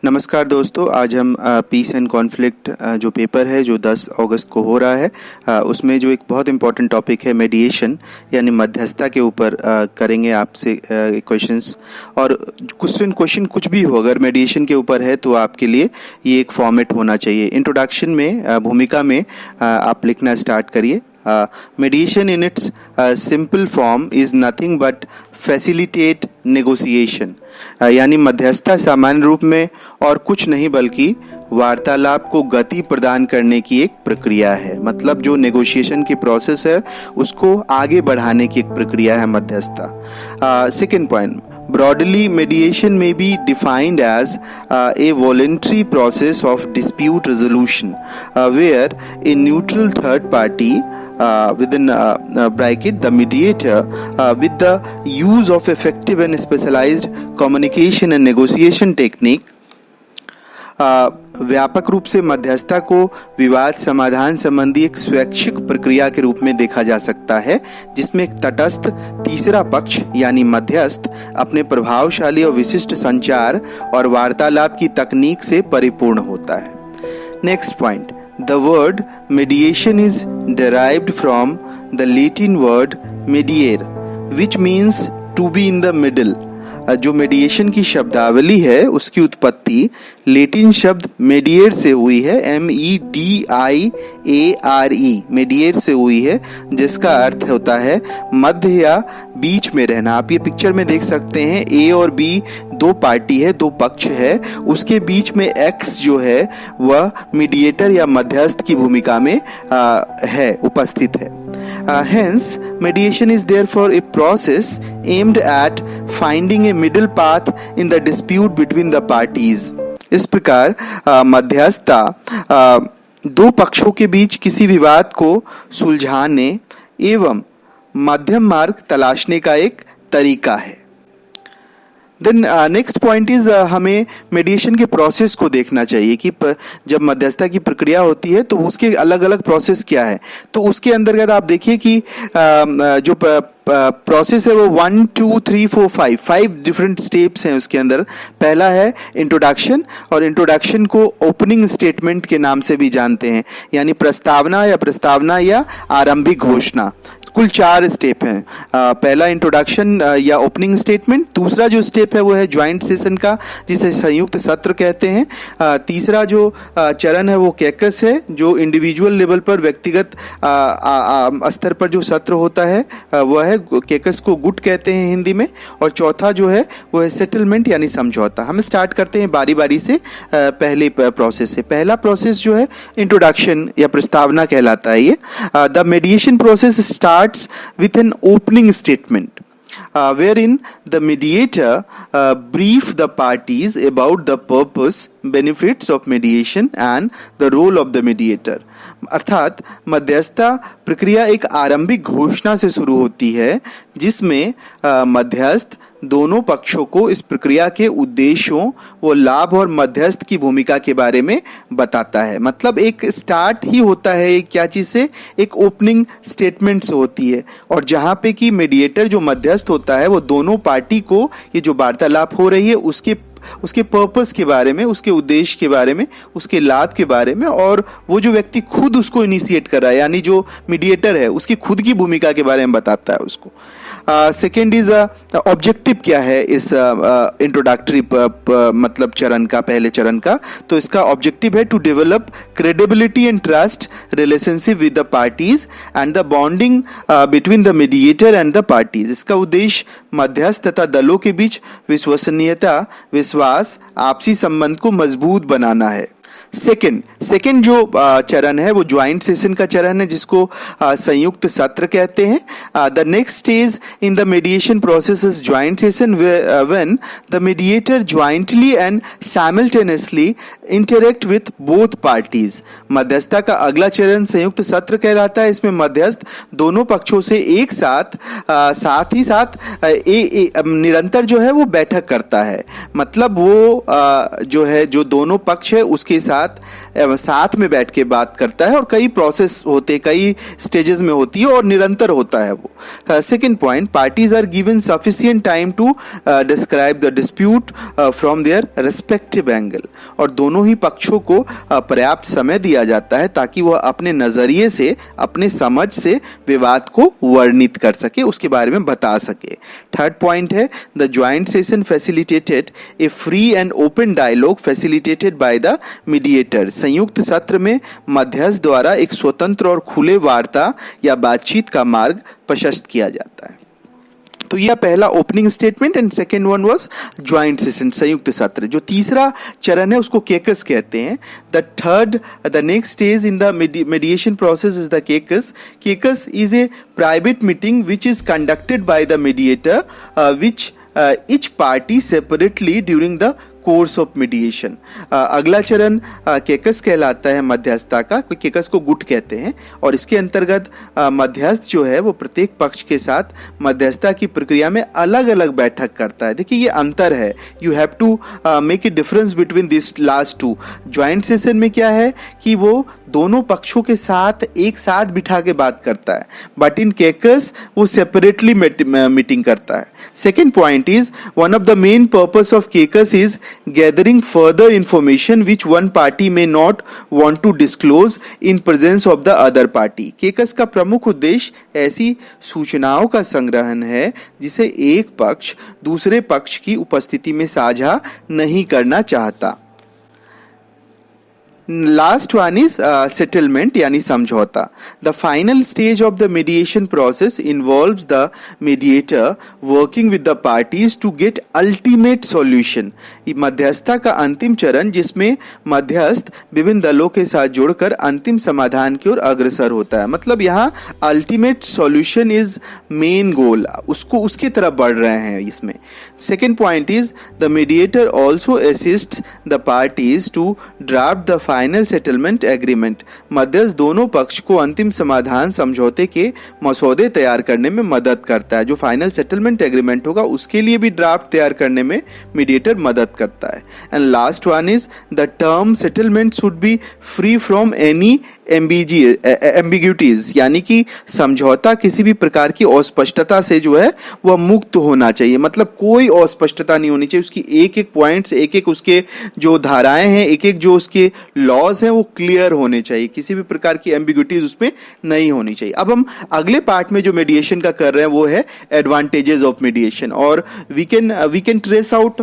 नमस्कार दोस्तों, आज हम पीस एंड कॉन्फ्लिक्ट जो पेपर है जो 10 अगस्त को हो रहा है उसमें जो एक बहुत इम्पॉर्टेंट टॉपिक है मेडिएशन यानी मध्यस्थता के ऊपर करेंगे आपसे क्वेश्चंस। और क्वेश्चन कुछ भी हो, अगर मेडिएशन के ऊपर है तो आपके लिए ये एक फॉर्मेट होना चाहिए। इंट्रोडक्शन में भूमिका में आप लिखना स्टार्ट करिए। Mediation in its simple form is nothing but facilitate negotiation। यानी मध्यस्थता सामान्य रूप में और कुछ नहीं बल्कि वार्तालाप को गति प्रदान करने की एक प्रक्रिया है। मतलब जो नेगोशिएशन की प्रोसेस है उसको आगे बढ़ाने की एक प्रक्रिया है मध्यस्थता। Second point, broadly mediation may be defined as a voluntary process of dispute resolution where a neutral third party within bracket the mediator with the use of effective and specialized communication and negotiation technique व्यापक रूप से मध्यस्थता को विवाद समाधान संबंधी एक स्वैच्छिक प्रक्रिया के रूप में देखा जा सकता है, जिसमें एक तटस्थ तीसरा पक्ष यानी मध्यस्थ अपने प्रभावशाली और विशिष्ट संचार और वार्तालाप की तकनीक से परिपूर्ण होता है। Next point, the word मेडिएशन is derived from the Latin word mediare which means to be in the middle। जो मेडिएशन की शब्दावली है उसकी उत्पत्ति लैटिन शब्द मेडिएर से हुई है, MEDIARE, मेडिएर से हुई है, जिसका अर्थ होता है मध्य या बीच में रहना। आप ये पिक्चर में देख सकते हैं A और B दो पार्टी है, दो पक्ष है, उसके बीच में X जो है वह मीडिएटर या मध्यस्थ की भूमिका में है, उपस्थित है। Hence, mediation is therefore a process aimed at finding a middle path in the dispute between the parties। इस प्रकार मध्यस्थता दो पक्षों के बीच किसी विवाद को सुलझाने एवं मध्यम मार्ग तलाशने का एक तरीका है। देन नेक्स्ट पॉइंट इज हमें मेडिएशन के प्रोसेस को देखना चाहिए कि जब मध्यस्थता की प्रक्रिया होती है तो उसके अलग अलग प्रोसेस क्या है। तो उसके अंतर्गत आप देखिए कि जो प्रोसेस है वो 1 2 3 4 5 डिफरेंट स्टेप्स हैं उसके अंदर। पहला है इंट्रोडक्शन, और इंट्रोडक्शन को ओपनिंग स्टेटमेंट के नाम से भी जानते हैं, यानी प्रस्तावना या आरंभिक घोषणा। कुल 4 स्टेप हैं। पहला इंट्रोडक्शन या ओपनिंग स्टेटमेंट, दूसरा जो स्टेप है वो है ज्वाइंट सेशन का, जिसे संयुक्त सत्र कहते हैं। तीसरा जो चरण है वो कैकस है, जो इंडिविजुअल लेवल पर व्यक्तिगत स्तर पर जो सत्र होता है वह है कैकस को गुट कहते हैं हिंदी में। और चौथा जो है वो है सेटलमेंट यानी समझौता। हम स्टार्ट करते हैं बारी बारी से पहले प्रोसेस से। पहला प्रोसेस जो है इंट्रोडक्शन या प्रस्तावना कहलाता है। ये the मेडिएशन process start with an opening statement wherein the mediator brief the parties about the purpose, benefits of mediation and the role of the mediator। अर्थात मध्यस्थता प्रक्रिया एक आरंभिक घोषणा से शुरू होती है, जिसमें मध्यस्थ दोनों पक्षों को इस प्रक्रिया के उद्देश्यों व लाभ और मध्यस्थ की भूमिका के बारे में बताता है। मतलब एक स्टार्ट ही होता है क्या चीज़ से, एक ओपनिंग स्टेटमेंट से होती है, और जहाँ पे कि मीडिएटर जो मध्यस्थ होता है वो दोनों पार्टी को ये जो वार्तालाप हो रही है उसके पर्पस के बारे में, उसके उद्देश्य के बारे में, उसके लाभ के बारे में, और वो जो व्यक्ति खुद उसको इनिशिएट कर रहा है यानी जो मीडिएटर है उसकी खुद की भूमिका के बारे में बताता है उसको। सेकेंड इज ऑब्जेक्टिव क्या है इस इंट्रोडक्टरी मतलब चरण का, पहले चरण का। तो इसका ऑब्जेक्टिव है to develop credibility and trust relationship with the parties and the bonding between the mediator and the parties. इसका उद्देश्य मध्यस्थ तथा दलों के बीच विश्वसनीयता, विश्वास, आपसी संबंध को मजबूत बनाना है। सेकेंड जो चरण है वो ज्वाइंट सेशन का चरण है, जिसको संयुक्त सत्र कहते हैं। The next stage in the मेडिएशन process is joint session when the mediator jointly and simultaneously interact with both parties. मध्यस्थता का अगला चरण संयुक्त सत्र कहलाता है। इसमें मध्यस्थ दोनों पक्षों से एक साथ ही साथ निरंतर जो है वो बैठक करता है। मतलब वो जो है जो दोनों पक्ष है उसके साथ साथ में बैठ के बात करता है और कई प्रोसेस होते, कई स्टेजेस में होती है और निरंतर होता है वो। Second point, parties are given sufficient time to describe the dispute from their respective angle, और दोनों ही पक्षों को पर्याप्त समय दिया जाता है ताकि वह अपने नज़रिए से, अपने समझ से विवाद को वर्णित कर सके, उसके बारे में बता सके। थर्ड पॉइंट है, the joint session facilitated a free and open dialogue facilitated by the mediator. संयुक्त सत्र में मध्यस्थ द्वारा एक स्वतंत्र और खुले वार्ता या बातचीत का मार्ग प्रशस्त किया जाता है। तो यह पहला opening statement and second one was joint session, संयुक्त सत्र। जो तीसरा चरण है उसको केकस कहते हैं। The next stage in the mediation process is the केकस. केकस is a private meeting which is conducted by the mediator, which each party separately during the course of mediation. अगला चरण केकस कहलाता है मध्यस्थता का, केकस को गुट कहते हैं, और इसके अंतर्गत मध्यस्थ जो है वो प्रत्येक पक्ष के साथ मध्यस्थता की प्रक्रिया में अलग अलग बैठक करता है। देखिए ये अंतर है, you have to make a difference between this last two. Joint session में क्या है कि वो दोनों पक्षों के साथ एक साथ बिठा के बात करता है, बट इन केकस वो सेपरेटली मीटिंग करता है। Second point is, one of the main purpose of caucus is gathering further information which one party may not want to disclose in presence of the other party. केकस का प्रमुख उद्देश्य ऐसी सूचनाओं का संग्रहण है जिसे एक पक्ष दूसरे पक्ष की उपस्थिति में साझा नहीं करना चाहता। लास्ट वन इज सेटलमेंट यानी समझौता। The final stage of the mediation process involves the mediator working with the parties to get ultimate solution. मध्यस्थता का अंतिम चरण जिसमें मध्यस्थ विभिन्न दलों के साथ जुड़कर अंतिम समाधान की ओर अग्रसर होता है। मतलब यहाँ ultimate solution is main goal, उसकी तरफ बढ़ रहे हैं इसमें। Second point is, the mediator also assist the parties to draft the final settlement agreement. मध्यस्थ दोनों पक्ष को अंतिम समाधान समझौते के मसौदे तैयार करने में मदद करता है। जो फाइनल सेटलमेंट एग्रीमेंट होगा उसके लिए भी ड्राफ्ट तैयार करने में मीडिएटर मदद करता है। And last one is, the term settlement should be free from any ambiguities, यानी कि समझौता किसी भी प्रकार की अस्पष्टता से जो है वह मुक्त होना चाहिए। मतलब कोई अस्पष्टता नहीं होनी चाहिए, उसकी एक एक पॉइंट्स, एक एक उसके जो धाराएं हैं, एक एक जो उसके लॉज हैं वो क्लियर होने चाहिए, किसी भी प्रकार की एम्बिग्यूटीज उसमें नहीं होनी चाहिए। अब हम अगले पार्ट में जो मीडिएशन का कर रहे हैं वो है एडवांटेजेस ऑफ मीडिएशन, और we can trace out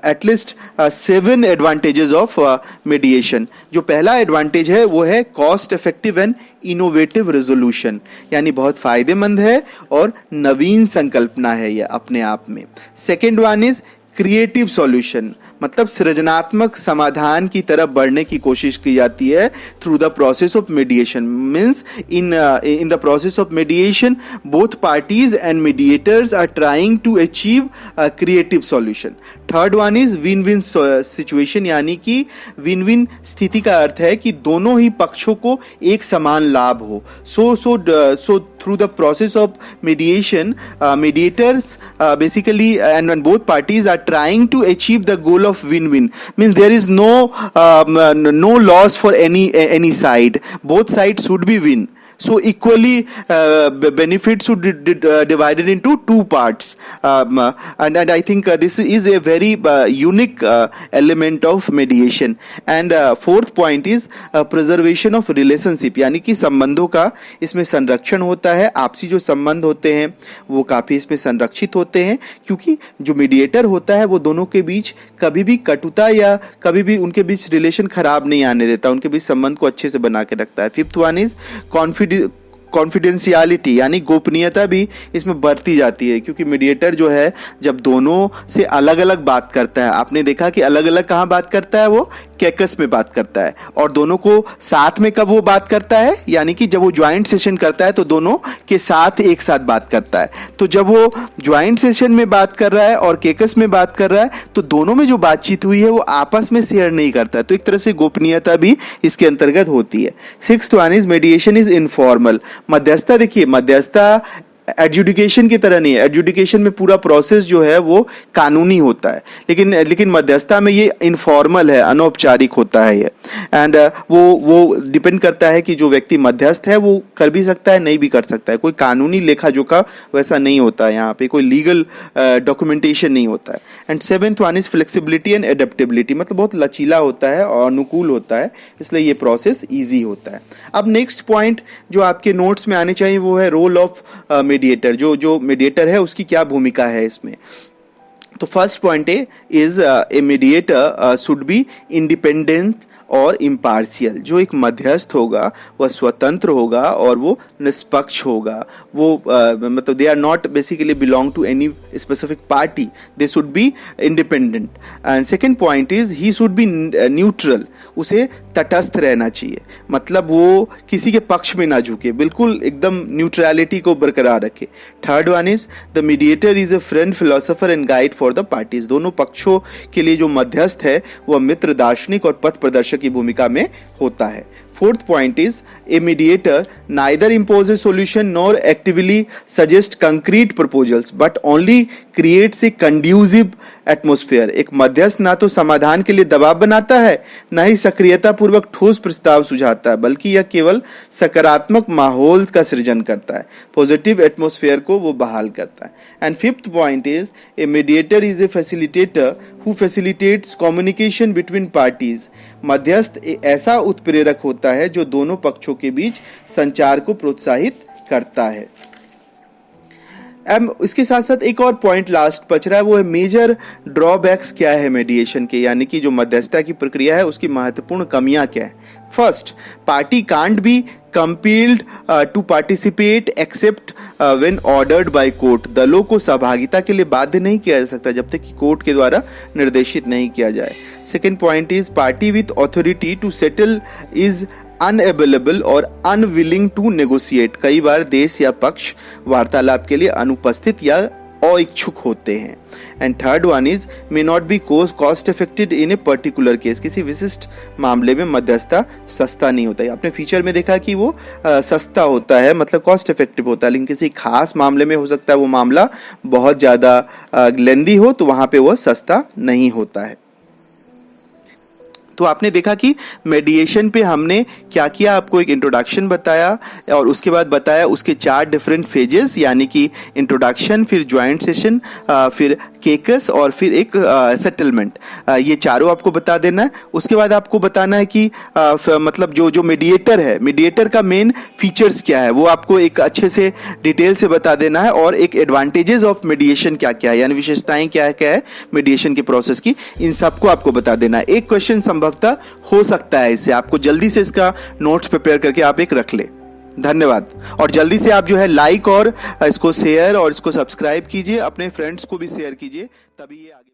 at least 7 advantages of mediation. जो पहला एडवांटेज है वो है cost effective and innovative resolution, यानी बहुत फायदेमंद है और नवीन संकल्पना है यह अपने आप में। Second one is creative solution, मतलब सृजनात्मक समाधान की तरफ बढ़ने की कोशिश की जाती है through the process of mediation. Means in the process of mediation both parties and mediators are trying to achieve creative solution. Third one is win win situation, यानी कि विन विन स्थिति का अर्थ है कि दोनों ही पक्षों को एक समान लाभ हो। सो through the process of mediation, mediators basically and both parties are trying to achieve the goal of win-win. Means there is no loss for any side. Both sides should be win. So equally benefits should be divided into two parts, and I think this is a very unique element of mediation. And fourth point is preservation of relationship, यानी कि संबंधों का इसमें संरक्षण होता है। आपसी जो संबंध होते हैं वो काफ़ी इसमें संरक्षित होते हैं, क्योंकि जो मीडिएटर होता है वो दोनों के बीच कभी भी कटुता या कभी भी उनके बीच रिलेशन खराब नहीं आने देता, उनके बीच संबंध को अच्छे से बना के रखता है। फिफ्थ वन इज कॉन्फिडेंशियलिटी, यानी गोपनीयता भी इसमें बढ़ती जाती है, क्योंकि मीडिएटर जो है जब दोनों से अलग अलग बात करता है, आपने देखा कि अलग अलग कहाँ बात करता है, वो केकस में बात करता है, और दोनों को साथ में कब वो बात करता है, यानी कि जब वो ज्वाइंट सेशन करता है तो दोनों के साथ एक साथ बात करता है। तो जब वो ज्वाइंट सेशन में बात कर रहा है और केकस में बात कर रहा है तो दोनों में जो बातचीत हुई है वो आपस में शेयर नहीं करता है, तो एक तरह से गोपनीयता भी इसके अंतर्गत होती है। Sixth one is mediation is informal. मध्यस्थता, देखिए मध्यस्थता एडजुडिकेशन की तरह नहीं है। एडजुडिकेशन में पूरा प्रोसेस जो है वो कानूनी होता है, लेकिन मध्यस्थता में ये इनफॉर्मल है, अनौपचारिक होता है ये। एंड वो डिपेंड करता है कि जो व्यक्ति मध्यस्थ है वो कर भी सकता है, नहीं भी कर सकता है। कोई कानूनी लेखा जोखा वैसा नहीं होता है, यहाँ पे कोई लीगल डॉक्यूमेंटेशन नहीं होता है। And seventh one is flexibility and adaptability, मतलब बहुत लचीला होता है और अनुकूल होता है, इसलिए ये प्रोसेस ईजी होता है। अब नेक्स्ट पॉइंट जो आपके नोट्स में आने चाहिए वो है रोल ऑफ मीडिएटर। जो मीडिएटर है उसकी क्या भूमिका है इसमें। तो first point is a mediator should be independent और इम्पार्शियल। जो एक मध्यस्थ होगा वह स्वतंत्र होगा और वो निष्पक्ष होगा। वो मतलब they are not basically belong to any specific party, they should be independent. And second point is he should be neutral, उसे तटस्थ रहना चाहिए, मतलब वो किसी के पक्ष में ना झुके, बिल्कुल एकदम न्यूट्रलिटी को बरकरार रखे। Third one is the mediator is a friend, philosopher and guide for the parties. दोनों पक्षों के लिए जो मध्यस्थ है वह मित्र, दार्शनिक और पथ प्रदर्शक की भूमिका में होता है। Fourth point is a mediator neither imposes solution nor actively suggest concrete proposals but only creates a conducive atmosphere। एक मध्यस्थ ना तो समाधान के लिए दबाव बनाता है, ना ही सक्रियता पूर्वक ठोस प्रस्ताव सुझाता है, बल्कि यह केवल सकारात्मक माहौल का सृजन करता है, पॉजिटिव एटमॉस्फेयर को वो बहाल करता है। And fifth point is a mediator is a facilitator who facilitates communication between parties. मध्यस्थ ऐसा उत्प्रेरक होता है जो दोनों पक्षों के बीच संचार को प्रोत्साहित करता है। अब इसके साथ साथ एक और पॉइंट लास्ट बच रहा है, वो है मेजर ड्रॉबैक्स क्या है मीडिएशन के, यानी कि जो मध्यस्थता की प्रक्रिया है उसकी महत्वपूर्ण कमियां क्या है। First, party can't be compelled to participate except when ordered by court. दलों को सहभागिता के लिए बाध्य नहीं किया जा सकता जब तक कि कोर्ट के द्वारा निर्देशित नहीं किया जाए। Second point is party with authority to settle is unavailable और अनविलिंग टू नेगोशिएट। कई बार देश या पक्ष वार्तालाप के लिए अनुपस्थित या अइच्छुक होते हैं। And third one is may not be cost effective in a particular case. किसी विशिष्ट मामले में मध्यस्थता सस्ता नहीं होता है। आपने फीचर में देखा कि वो सस्ता होता है, मतलब कॉस्ट इफेक्टिव होता है, लेकिन किसी खास मामले में हो सकता है वो मामला बहुत ज़्यादा लेंदी हो, तो वहाँ पे वो सस्ता नहीं होता है। तो आपने देखा कि मेडिएशन पे हमने क्या किया, आपको एक इंट्रोडक्शन बताया और उसके बाद बताया उसके 4 डिफरेंट फेजेस, यानी कि इंट्रोडक्शन, फिर ज्वाइंट सेशन, फिर केकस और फिर एक सेटलमेंट। ये चारों आपको बता देना है। उसके बाद आपको बताना है कि मतलब जो मीडिएटर है, मीडिएटर का मेन फीचर्स क्या है वो आपको एक अच्छे से डिटेल से बता देना है, और एक एडवांटेजेस ऑफ मीडिएशन क्या क्या है, यानी विशेषताएं क्या है मीडिएशन के प्रोसेस की, इन सबको आपको बता देना है। एक क्वेश्चन संभवतः हो सकता है इससे, आपको जल्दी से इसका नोट्स प्रिपेयर करके आप एक रख ले। धन्यवाद। और जल्दी से आप जो है लाइक और इसको शेयर और इसको सब्सक्राइब कीजिए, अपने फ्रेंड्स को भी शेयर कीजिए, तभी ये आगे